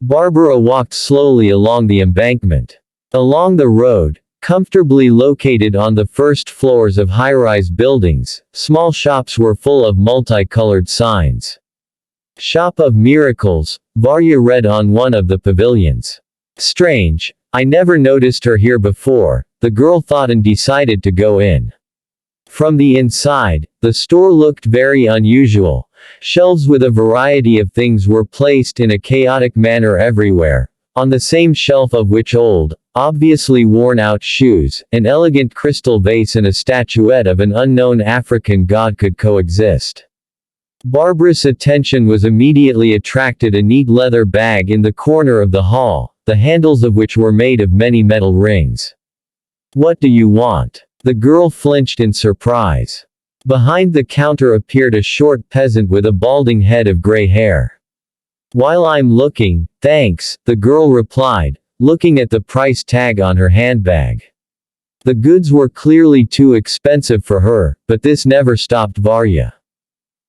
Barbara walked slowly along the embankment. Along the road, comfortably located on the first floors of high-rise buildings, small shops were full of multicolored signs. "Shop of Miracles," Varya read on one of the pavilions. "Strange, I never noticed her here before," the girl thought and decided to go in. From the inside, the store looked very unusual. Shelves with a variety of things were placed in a chaotic manner everywhere, on the same shelf of which old, obviously worn-out shoes, an elegant crystal vase and a statuette of an unknown African god could coexist. Barbara's attention was immediately attracted a neat leather bag in the corner of the hall, the handles of which were made of many metal rings. "What do you want?" The girl flinched in surprise. Behind the counter appeared a short peasant with a balding head of gray hair. "While I'm looking, thanks," the girl replied, looking at the price tag on her handbag. The goods were clearly too expensive for her, but this never stopped Varya.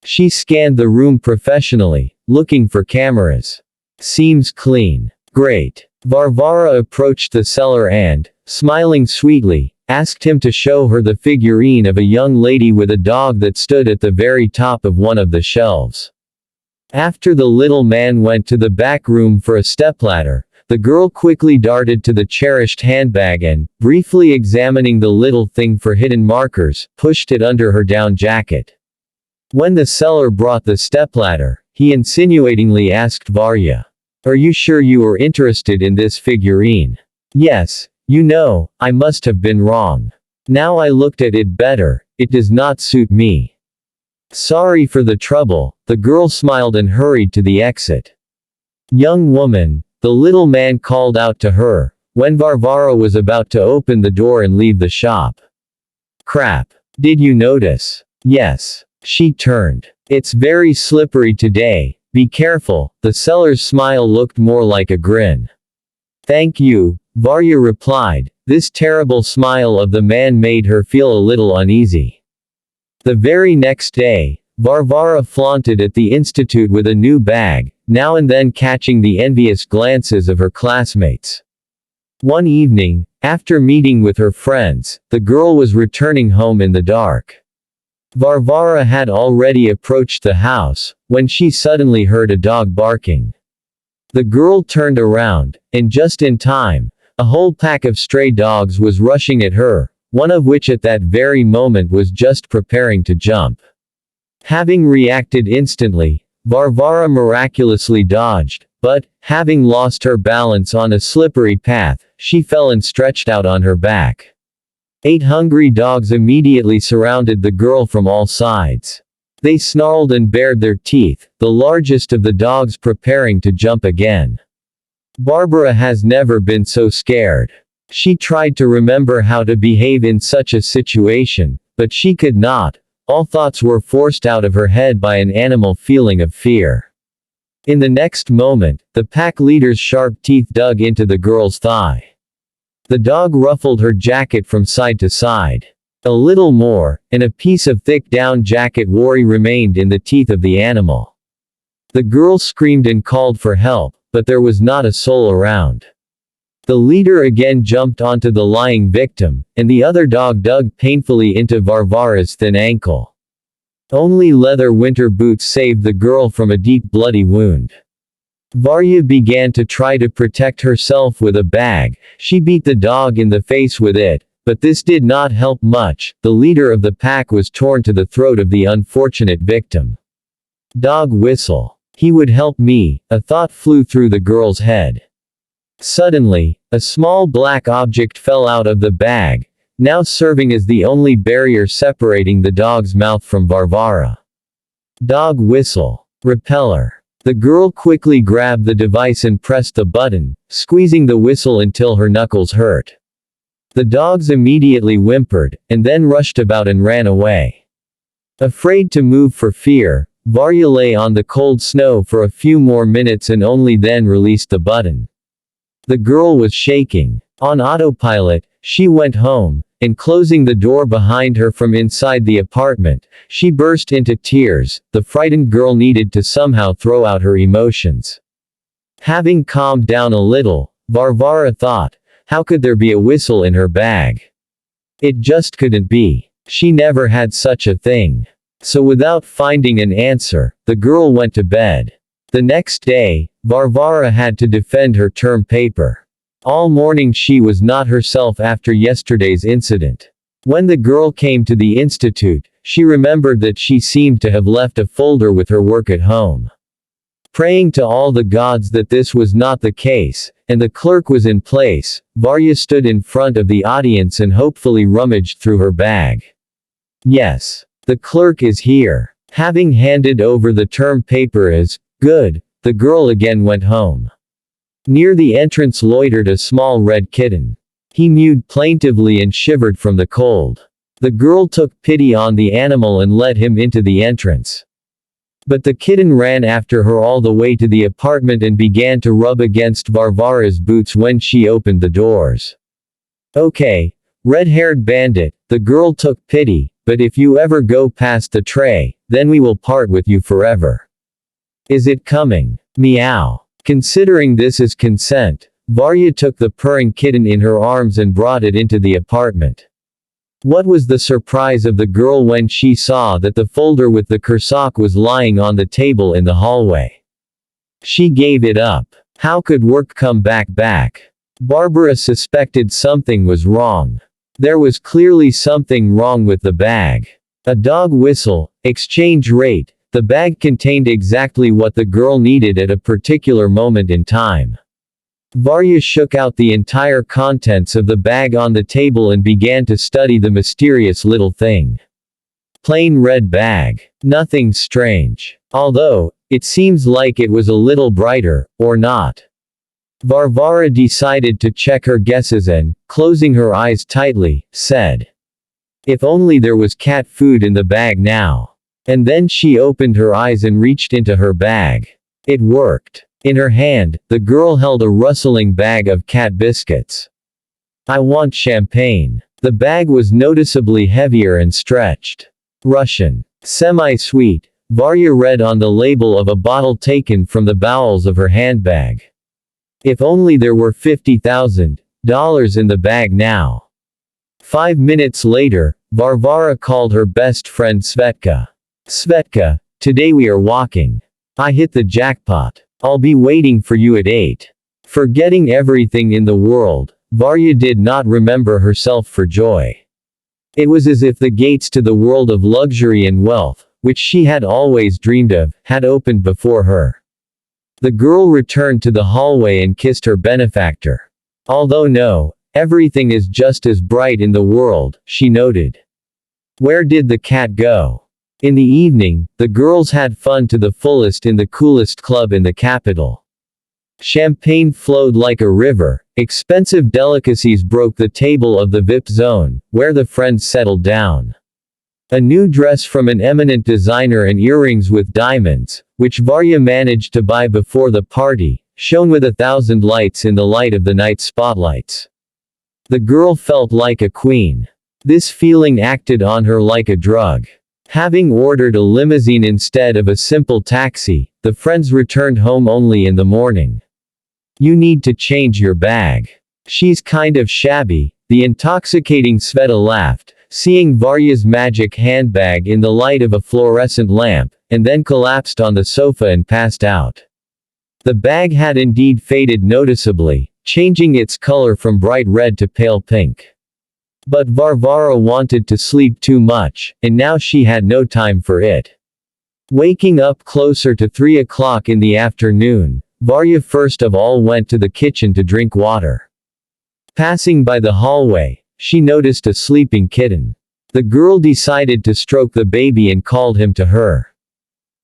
She scanned the room professionally, looking for cameras. "Seems clean. Great." Varvara approached the seller and, smiling sweetly, asked him to show her the figurine of a young lady with a dog that stood at the very top of one of the shelves. After the little man went to the back room for a stepladder, the girl quickly darted to the cherished handbag and, briefly examining the little thing for hidden markers, pushed it under her down jacket. When the seller brought the stepladder, he insinuatingly asked Varya, "Are you sure you are interested in this figurine?" "Yes. You know, I must have been wrong. Now I looked at it better, it does not suit me." "Sorry for the trouble," the girl smiled and hurried to the exit. "Young woman," the little man called out to her, when Varvara was about to open the door and leave the shop. "Crap. Did you notice?" "Yes." She turned. "It's very slippery today, be careful." The seller's smile looked more like a grin. "Thank you," Varya replied. This terrible smile of the man made her feel a little uneasy. The very next day, Varvara flaunted at the institute with a new bag, now and then catching the envious glances of her classmates. One evening, after meeting with her friends, the girl was returning home in the dark. Varvara had already approached the house, when she suddenly heard a dog barking. The girl turned around, and just in time, a whole pack of stray dogs was rushing at her, one of which at that very moment was just preparing to jump. Having reacted instantly, Varvara miraculously dodged, but, having lost her balance on a slippery path, she fell and stretched out on her back. 8 hungry dogs immediately surrounded the girl from all sides. They snarled and bared their teeth, the largest of the dogs preparing to jump again. Barbara has never been so scared. She tried to remember how to behave in such a situation, but she could not. All thoughts were forced out of her head by an animal feeling of fear. In the next moment, the pack leader's sharp teeth dug into the girl's thigh. The dog ruffled her jacket from side to side. A little more, and a piece of thick down jacket worry remained in the teeth of the animal. The girl screamed and called for help, but there was not a soul around. The leader again jumped onto the lying victim, and the other dog dug painfully into Varvara's thin ankle. Only leather winter boots saved the girl from a deep bloody wound. Varya began to try to protect herself with a bag. She beat the dog in the face with it, but this did not help much. The leader of the pack was torn to the throat of the unfortunate victim. Dog whistle. He would help me, a thought flew through the girl's head. Suddenly, a small black object fell out of the bag, now serving as the only barrier separating the dog's mouth from Varvara. Dog whistle. Repeller. The girl quickly grabbed the device and pressed the button, squeezing the whistle until her knuckles hurt. The dogs immediately whimpered, and then rushed about and ran away. Afraid to move for fear, Varya lay on the cold snow for a few more minutes and only then released the button. The girl was shaking. On autopilot, she went home, and closing the door behind her from inside the apartment, she burst into tears. The frightened girl needed to somehow throw out her emotions. Having calmed down a little, Varvara thought, how could there be a whistle in her bag? It just couldn't be. She never had such a thing. So without finding an answer, the girl went to bed. The next day, Varvara had to defend her term paper. All morning she was not herself after yesterday's incident. When the girl came to the institute, she remembered that she seemed to have left a folder with her work at home. Praying to all the gods that this was not the case, and the clerk was in place, Varya stood in front of the audience and hopefully rummaged through her bag. Yes. The clerk is here. Having handed over the term paper as good, the girl again went home. Near the entrance loitered a small red kitten. He mewed plaintively and shivered from the cold. The girl took pity on the animal and led him into the entrance. But the kitten ran after her all the way to the apartment and began to rub against Varvara's boots when she opened the doors. Okay, red-haired bandit, the girl took pity, but if you ever go past the tray, then we will part with you forever. Is it coming? Meow. Considering this as consent, Varya took the purring kitten in her arms and brought it into the apartment. What was the surprise of the girl when she saw that the folder with the kursak was lying on the table in the hallway. She gave it up. How could work come back? Barbara suspected something was wrong. There was clearly something wrong with the bag. A dog whistle, exchange rate, the bag contained exactly what the girl needed at a particular moment in time. Varya shook out the entire contents of the bag on the table and began to study the mysterious little thing. Plain red bag. Nothing strange. Although, it seems like it was a little brighter, or not. Varvara decided to check her guesses and, closing her eyes tightly, said, "If only there was cat food in the bag now." And then she opened her eyes and reached into her bag. It worked. In her hand, the girl held a rustling bag of cat biscuits. "I want champagne." The bag was noticeably heavier and stretched. Russian. Semi-sweet, Varya read on the label of a bottle taken from the bowels of her handbag. If only there were $50,000 in the bag now. 5 minutes later, Varvara called her best friend Svetka. "Svetka, today we are walking. I hit the jackpot. I'll be waiting for you at 8. Forgetting everything in the world, Varya did not remember herself for joy. It was as if the gates to the world of luxury and wealth, which she had always dreamed of, had opened before her. The girl returned to the hallway and kissed her benefactor. Although no, everything is just as bright in the world, she noted. Where did the cat go? In the evening, the girls had fun to the fullest in the coolest club in the capital. Champagne flowed like a river, expensive delicacies broke the table of the VIP zone, where the friends settled down. A new dress from an eminent designer and earrings with diamonds, which Varya managed to buy before the party, shone with 1,000 lights in the light of the night spotlights. The girl felt like a queen. This feeling acted on her like a drug. Having ordered a limousine instead of a simple taxi, the friends returned home only in the morning. "You need to change your bag. She's kind of shabby," the intoxicating Sveta laughed, seeing Varya's magic handbag in the light of a fluorescent lamp, and then collapsed on the sofa and passed out. The bag had indeed faded noticeably, changing its color from bright red to pale pink. But Varvara wanted to sleep too much, and now she had no time for it. Waking up closer to 3 o'clock in the afternoon, Varya first of all went to the kitchen to drink water. Passing by the hallway, she noticed a sleeping kitten. The girl decided to stroke the baby and called him to her.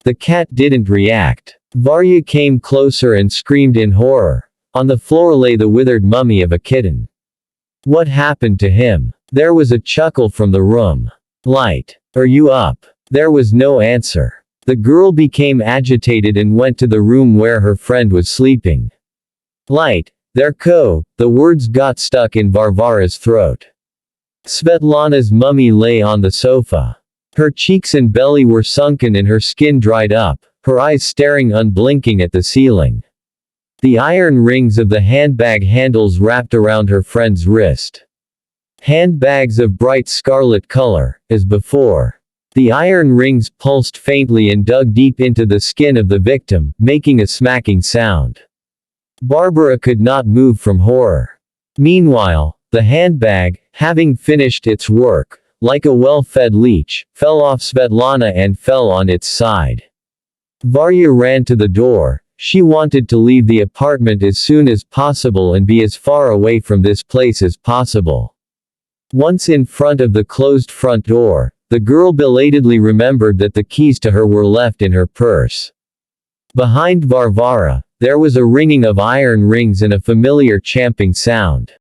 The cat didn't react. Varya came closer and screamed in horror. On the floor lay the withered mummy of a kitten. What happened to him? There was a chuckle from the room. "Light, are you up?" There was no answer. The girl became agitated and went to the room where her friend was sleeping. "Light, the words got stuck in Varvara's throat. Svetlana's mummy lay on the sofa. Her cheeks and belly were sunken and her skin dried up, her eyes staring unblinking at the ceiling. The iron rings of the handbag handles wrapped around her friend's wrist. Handbags of bright scarlet color, as before. The iron rings pulsed faintly and dug deep into the skin of the victim, making a smacking sound. Barbara could not move from horror. Meanwhile, the handbag, having finished its work, like a well-fed leech, fell off Svetlana and fell on its side. Varya ran to the door. She wanted to leave the apartment as soon as possible and be as far away from this place as possible. Once in front of the closed front door, the girl belatedly remembered that the keys to her were left in her purse. Behind Varvara, there was a ringing of iron rings and a familiar champing sound.